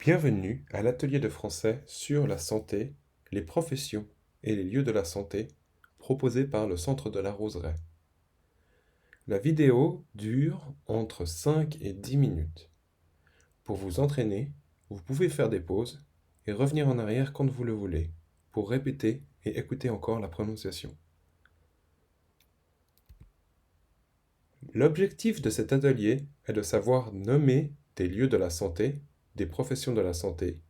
Bienvenue à l'atelier de français sur la santé, les professions et les lieux de la santé proposé par le Centre de la Roseraie. La vidéo dure entre 5 et 10 minutes. Pour vous entraîner, vous pouvez faire des pauses et revenir en arrière quand vous le voulez pour répéter et écouter encore la prononciation. L'objectif de cet atelier est de savoir nommer des lieux de la santé, des professions de la santé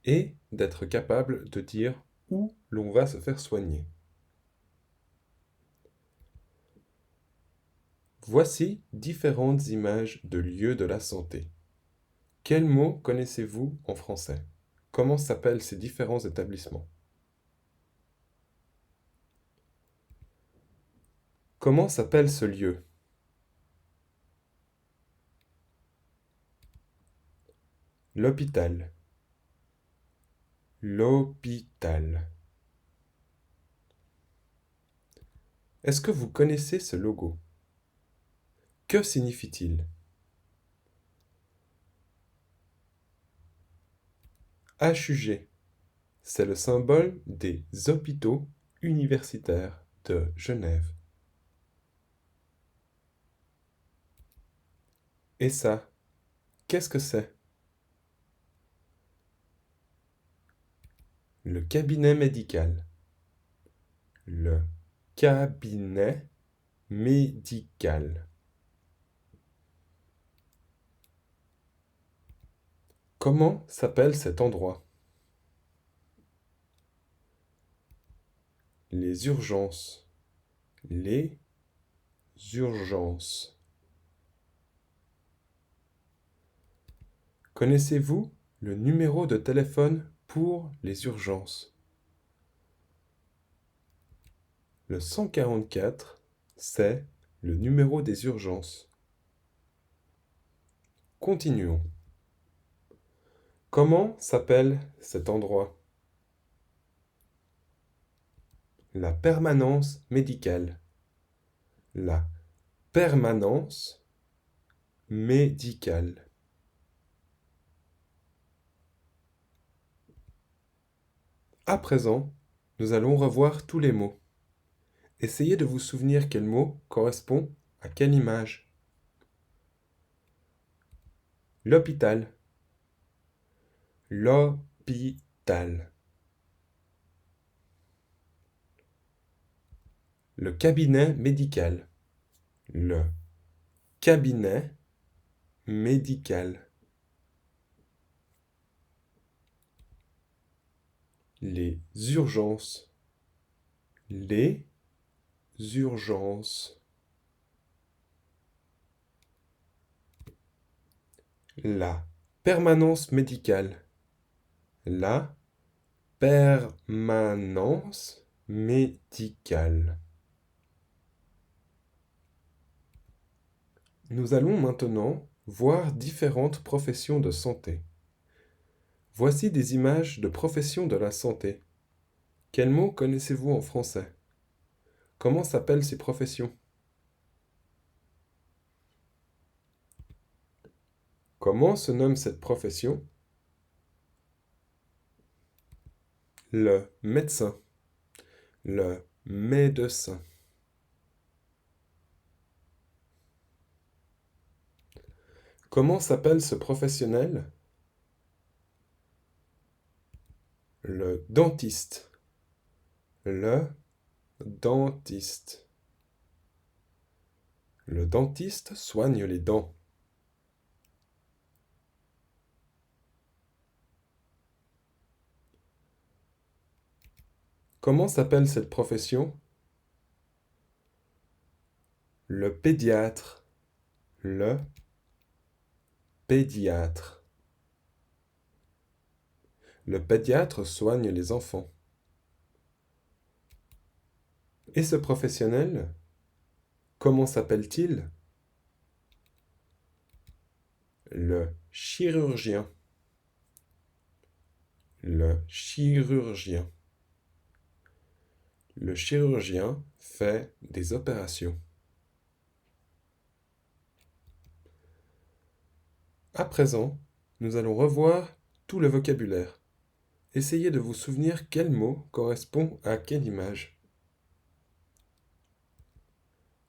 et d'être capable de dire où l'on va se faire soigner. Voici différentes images de lieux de la santé. Quels mots connaissez-vous en français? Comment s'appellent ces différents établissements? Comment s'appelle ce lieu? L'hôpital. L'hôpital. Est-ce que vous connaissez ce logo? Que signifie-t-il? HUG. C'est le symbole des hôpitaux universitaires de Genève. Et ça, qu'est-ce que c'est? Le cabinet médical. Le cabinet médical. Comment s'appelle cet endroit? Les urgences. Les urgences. Connaissez-vous le numéro de téléphone pour les urgences? Le 144, c'est le numéro des urgences. Continuons. Comment s'appelle cet endroit? La permanence médicale. La permanence médicale. À présent, nous allons revoir tous les mots. Essayez de vous souvenir quel mot correspond à quelle image. L'hôpital. L'hôpital. Le cabinet médical. Le cabinet médical. Les urgences. Les urgences. La permanence médicale. La permanence médicale. Nous allons maintenant voir différentes professions de santé. Voici des images de professions de la santé. Quels mots connaissez-vous en français? Comment s'appellent ces professions? Comment se nomme cette profession? Le médecin. Le médecin. Comment s'appelle ce professionnel? Le dentiste. Le dentiste. Le dentiste soigne les dents. Comment s'appelle cette profession? Le pédiatre. Le pédiatre. Le pédiatre soigne les enfants. Et ce professionnel, comment s'appelle-t-il? Le chirurgien. Le chirurgien. Le chirurgien fait des opérations. À présent, nous allons revoir tout le vocabulaire. Essayez de vous souvenir quel mot correspond à quelle image.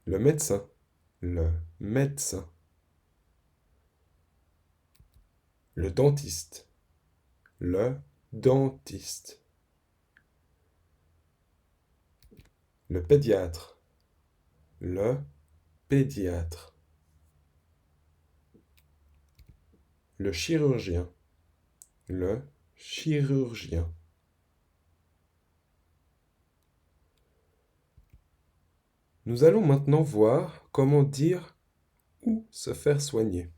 Le médecin, le médecin. Le dentiste, le dentiste. Le pédiatre, le pédiatre. Le chirurgien, le chirurgien. Nous allons maintenant voir comment dire où se faire soigner.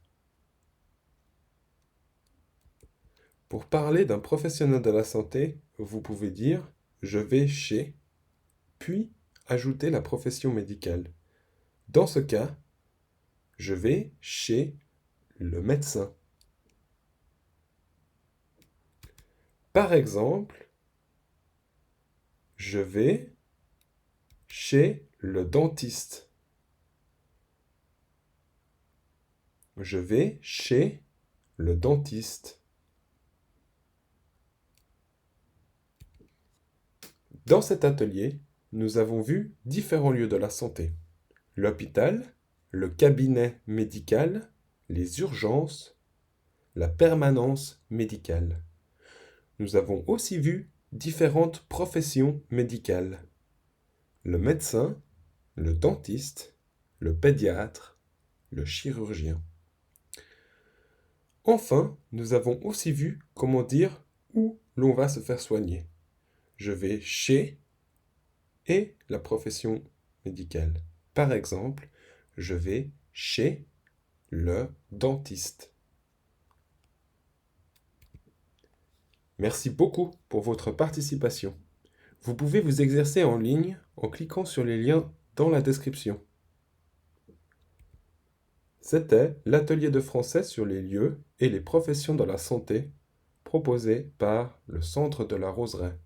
Pour parler d'un professionnel de la santé, vous pouvez dire « je vais chez », puis ajouter la profession médicale. Dans ce cas, je vais chez le médecin. Par exemple, je vais chez le dentiste. Je vais chez le dentiste. Dans cet atelier, nous avons vu différents lieux de la santé. L'hôpital, le cabinet médical, les urgences, la permanence médicale. Nous avons aussi vu différentes professions médicales. Le médecin, le dentiste, le pédiatre, le chirurgien. Enfin, nous avons aussi vu comment dire où l'on va se faire soigner. Je vais chez et la profession médicale. Par exemple, je vais chez le dentiste. Merci beaucoup pour votre participation. Vous pouvez vous exercer en ligne en cliquant sur les liens dans la description. C'était l'atelier de français sur les lieux et les professions dans la santé proposé par le Centre de la Roseraie.